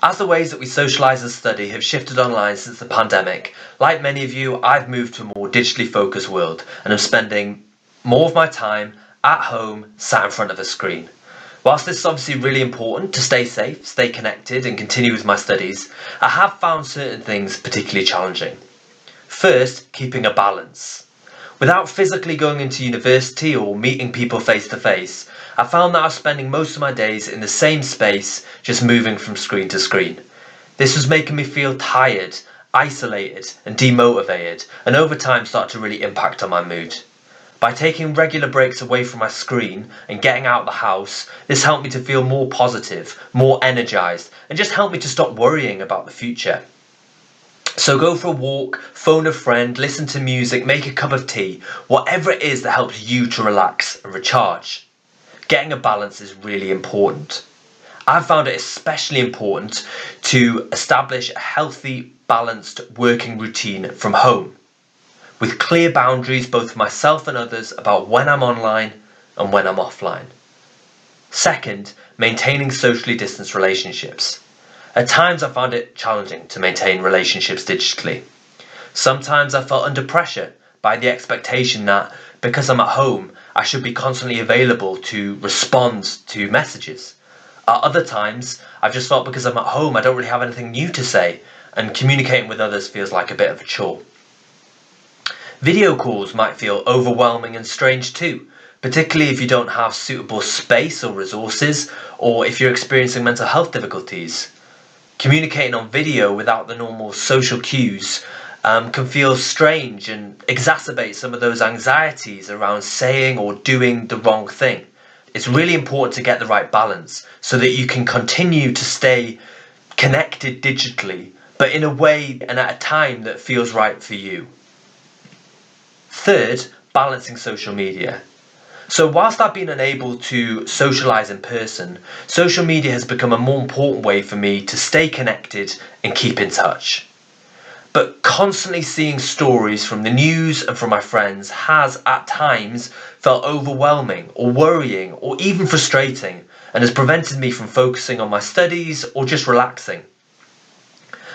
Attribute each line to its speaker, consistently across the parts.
Speaker 1: As the ways that we socialise and study have shifted online since the pandemic, like many of you, I've moved to a more digitally focused world and am spending more of my time at home, sat in front of a screen. Whilst this is obviously really important to stay safe, stay connected and continue with my studies, I have found certain things particularly challenging. First, keeping a balance. Without physically going into university or meeting people face to face, I found that I was spending most of my days in the same space, just moving from screen to screen. This was making me feel tired, isolated and demotivated, and over time started to really impact on my mood. By taking regular breaks away from my screen and getting out of the house, this helped me to feel more positive, more energised, and just helped me to stop worrying about the future. So go for a walk, phone a friend, listen to music, make a cup of tea, whatever it is that helps you to relax and recharge. Getting a balance is really important. I've found it especially important to establish a healthy, balanced working routine from home, with clear boundaries both for myself and others about when I'm online and when I'm offline. Second, maintaining socially distanced relationships. At times I found it challenging to maintain relationships digitally. Sometimes I felt under pressure by the expectation that because I'm at home, I should be constantly available to respond to messages. At other times, I've just felt because I'm at home, I don't really have anything new to say, and communicating with others feels like a bit of a chore. Video calls might feel overwhelming and strange too, particularly if you don't have suitable space or resources, or if you're experiencing mental health difficulties. Communicating on video without the normal social cues can feel strange and exacerbate some of those anxieties around saying or doing the wrong thing. It's really important to get the right balance so that you can continue to stay connected digitally, but in a way and at a time that feels right for you. Third, balancing social media. So whilst I've been unable to socialise in person, social media has become a more important way for me to stay connected and keep in touch. But constantly seeing stories from the news and from my friends has at times felt overwhelming or worrying or even frustrating, and has prevented me from focusing on my studies or just relaxing.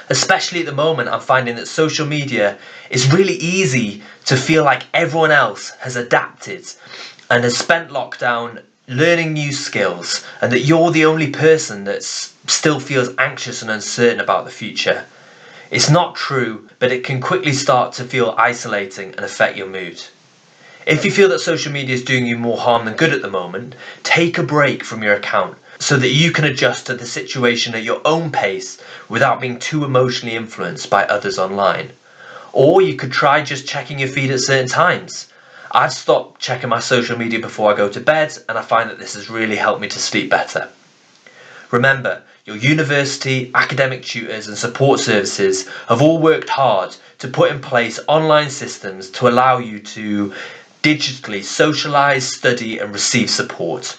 Speaker 1: Especially at the moment, I'm finding that social media is really easy to feel like everyone else has adapted and has spent lockdown learning new skills, and that you're the only person that still feels anxious and uncertain about the future. It's not true, but it can quickly start to feel isolating and affect your mood. If you feel that social media is doing you more harm than good at the moment, take a break from your account so that you can adjust to the situation at your own pace without being too emotionally influenced by others online. Or you could try just checking your feed at certain times. I've stopped checking my social media before I go to bed, and I find that this has really helped me to sleep better. Remember, your university, academic tutors and support services have all worked hard to put in place online systems to allow you to digitally socialise, study and receive support.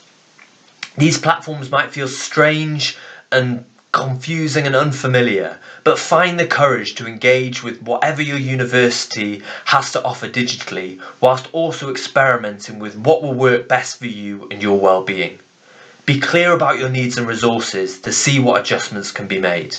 Speaker 1: These platforms might feel strange and confusing and unfamiliar, but find the courage to engage with whatever your university has to offer digitally, whilst also experimenting with what will work best for you and your well-being. Be clear about your needs and resources to see what adjustments can be made.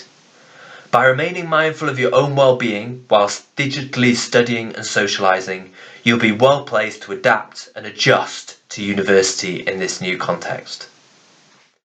Speaker 1: By remaining mindful of your own well-being whilst digitally studying and socialising, you'll be well placed to adapt and adjust to university in this new context.